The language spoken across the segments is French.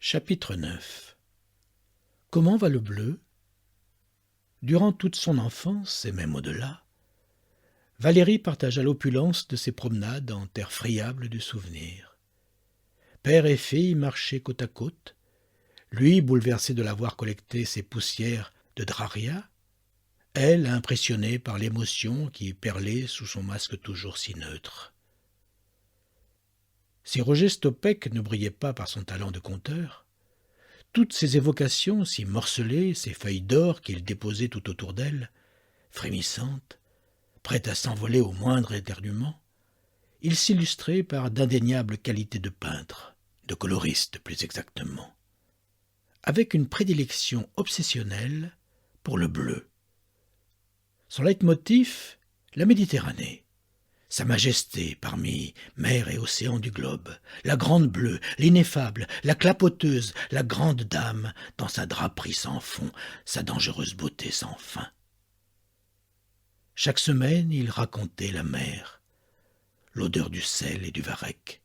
Chapitre 9. Comment va le bleu? Durant toute son enfance, et même au-delà, Valérie partagea l'opulence de ses promenades en terre friable du souvenir. Père et fille marchaient côte à côte, lui bouleversé de la voir collecter ses poussières de Draria, elle impressionnée par l'émotion qui perlait sous son masque toujours si neutre. Si Roger Stopek ne brillait pas par son talent de conteur, toutes ces évocations si morcelées, ces feuilles d'or qu'il déposait tout autour d'elle, frémissantes, prêtes à s'envoler au moindre éternuement, il s'illustrait par d'indéniables qualités de peintre, de coloriste plus exactement, avec une prédilection obsessionnelle pour le bleu. Son leitmotiv, la Méditerranée, sa majesté parmi mer et océan du globe, la grande bleue, l'ineffable, la clapoteuse, la grande dame, dans sa draperie sans fond, sa dangereuse beauté sans fin. Chaque semaine, il racontait la mer, l'odeur du sel et du varech,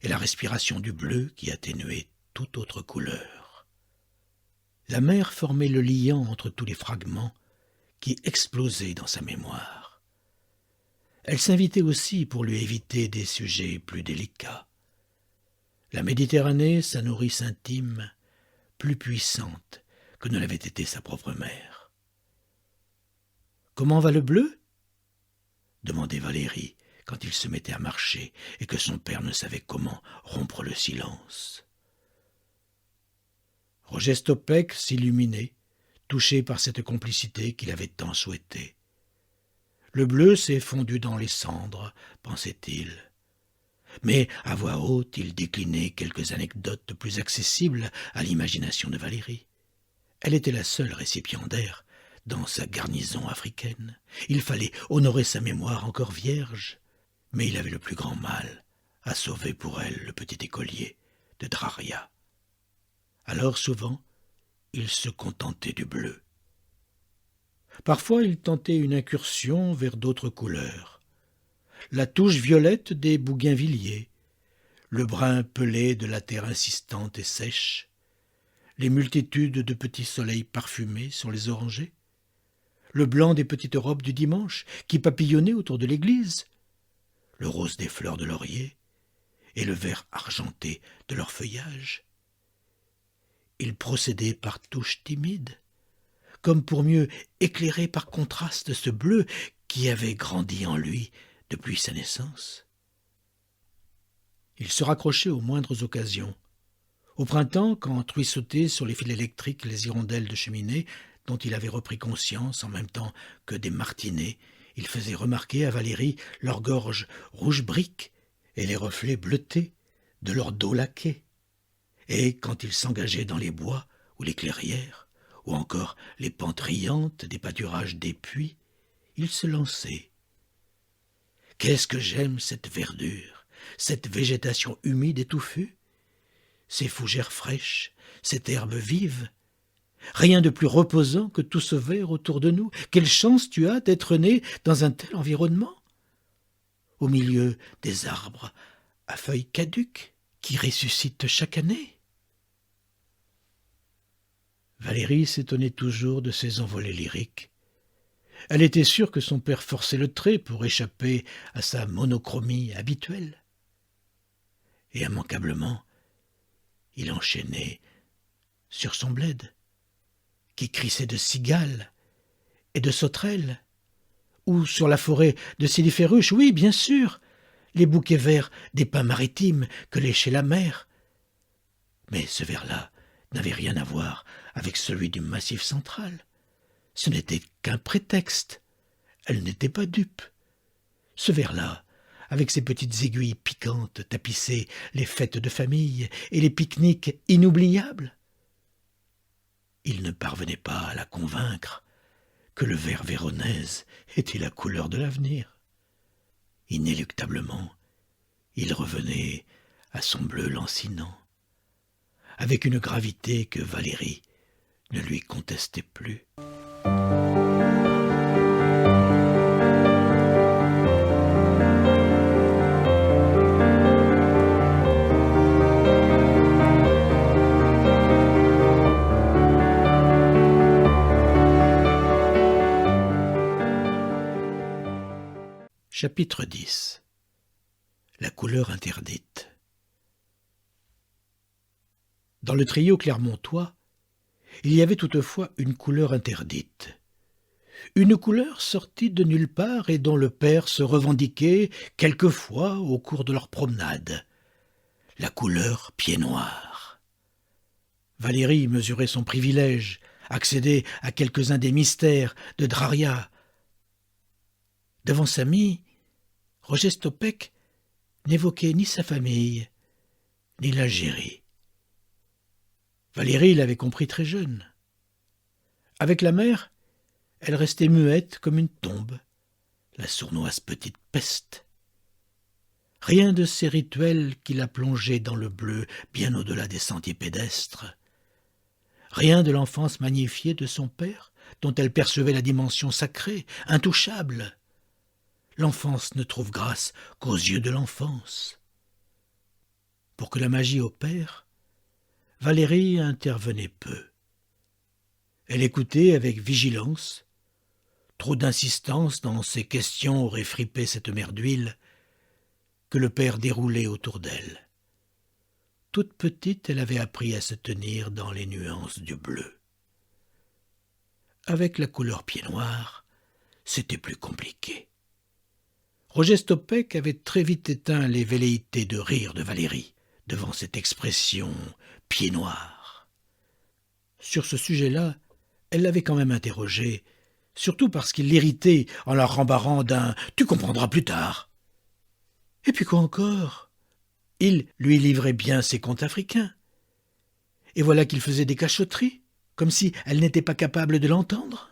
et la respiration du bleu qui atténuait toute autre couleur. La mer formait le liant entre tous les fragments qui explosaient dans sa mémoire. Elle s'invitait aussi pour lui éviter des sujets plus délicats. La Méditerranée, sa nourrice intime, plus puissante que ne l'avait été sa propre mère. « Comment va le bleu ?» demandait Valérie quand il se mettait à marcher et que son père ne savait comment rompre le silence. Roger Stopek s'illuminait, touché par cette complicité qu'il avait tant souhaitée. Le bleu s'est fondu dans les cendres, pensait-il. Mais à voix haute, il déclinait quelques anecdotes plus accessibles à l'imagination de Valérie. Elle était la seule récipiendaire dans sa garnison africaine. Il fallait honorer sa mémoire encore vierge, mais il avait le plus grand mal à sauver pour elle le petit écolier de Draria. Alors souvent, il se contentait du bleu. Parfois, il tentait une incursion vers d'autres couleurs. La touche violette des bougainvilliers, le brun pelé de la terre insistante et sèche, les multitudes de petits soleils parfumés sur les orangers, le blanc des petites robes du dimanche qui papillonnaient autour de l'église, le rose des fleurs de laurier et le vert argenté de leur feuillage. Il procédait par touches timides, comme pour mieux éclairer par contraste ce bleu qui avait grandi en lui depuis sa naissance. Il se raccrochait aux moindres occasions. Au printemps, quand ruisseautaient sur les fils électriques les hirondelles de cheminée, dont il avait repris conscience en même temps que des martinets, il faisait remarquer à Valérie leur gorge rouge brique et les reflets bleutés de leur dos laqué. Et quand il s'engageait dans les bois ou les clairières, ou encore les pentes riantes des pâturages des puits, il se lançait. Qu'est-ce que j'aime cette verdure, cette végétation humide et touffue, ces fougères fraîches, cette herbe vive. Rien de plus reposant que tout ce vert autour de nous. Quelle chance tu as d'être né dans un tel environnement, au milieu des arbres à feuilles caduques qui ressuscitent chaque année. Valérie s'étonnait toujours de ses envolées lyriques. Elle était sûre que son père forçait le trait pour échapper à sa monochromie habituelle. Et immanquablement, il enchaînait sur son bled, qui crissait de cigales et de sauterelles, ou sur la forêt de siliphéruches, oui, bien sûr, les bouquets verts des pins maritimes que léchait la mer. Mais ce vers-là n'avait rien à voir avec celui du Massif central. Ce n'était qu'un prétexte. Elle n'était pas dupe. Ce vers-là, avec ses petites aiguilles piquantes, tapissait les fêtes de famille et les pique-niques inoubliables. Il ne parvenait pas à la convaincre que le vert véronèse était la couleur de l'avenir. Inéluctablement, il revenait à son bleu lancinant, avec une gravité que Valérie ne lui contestait plus. Chapitre 10. La couleur interdite. Dans le trio clermontois, il y avait toutefois une couleur interdite. Une couleur sortie de nulle part et dont le père se revendiquait quelquefois au cours de leur promenade. La couleur pied-noir. Valérie mesurait son privilège, accédait à quelques-uns des mystères de Draria. Devant Samy, Roger Stopek n'évoquait ni sa famille, ni l'Algérie. Valérie l'avait compris très jeune. Avec la mère, elle restait muette comme une tombe, la sournoise petite peste. Rien de ces rituels qui la plongeaient dans le bleu, bien au-delà des sentiers pédestres. Rien de l'enfance magnifiée de son père, dont elle percevait la dimension sacrée, intouchable. L'enfance ne trouve grâce qu'aux yeux de l'enfance. Pour que la magie opère, Valérie intervenait peu. Elle écoutait avec vigilance. Trop d'insistance dans ses questions aurait fripé cette mer d'huile que le père déroulait autour d'elle. Toute petite, elle avait appris à se tenir dans les nuances du bleu. Avec la couleur pied-noir, c'était plus compliqué. Roger Stopek avait très vite éteint les velléités de rire de Valérie devant cette expression pied-noir. Sur ce sujet-là, elle l'avait quand même interrogé, surtout parce qu'il l'irritait en la rembarrant d'un « tu comprendras plus tard ». Et puis quoi encore? Il lui livrait bien ses contes africains. Et voilà qu'il faisait des cachotteries, comme si elle n'était pas capable de l'entendre.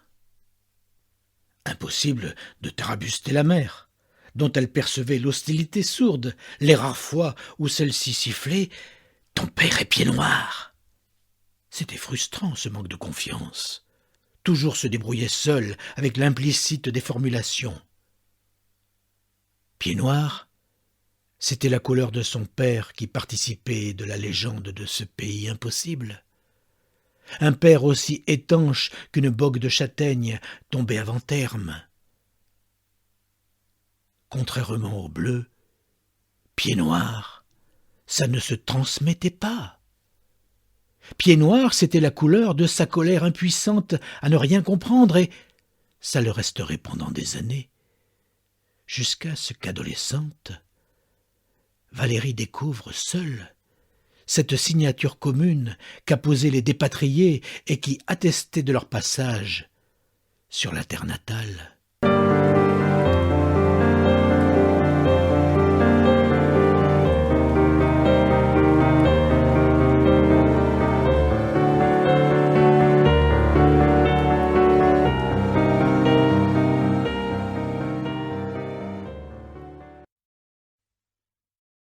Impossible de tarabuster la mère, dont elle percevait l'hostilité sourde, les rares fois où celle-ci sifflait « Ton père est pied-noir ». C'était frustrant, ce manque de confiance. Toujours se débrouillait seul avec l'implicite des formulations. Pied-noir, c'était la couleur de son père qui participait de la légende de ce pays impossible. Un père aussi étanche qu'une bogue de châtaigne tombée avant terme. Contrairement au bleu, pied-noir, ça ne se transmettait pas. Pied-noir, c'était la couleur de sa colère impuissante à ne rien comprendre, et ça le resterait pendant des années, jusqu'à ce qu'adolescente, Valérie découvre seule cette signature commune qu'apposaient les dépatriés et qui attestait de leur passage sur la terre natale.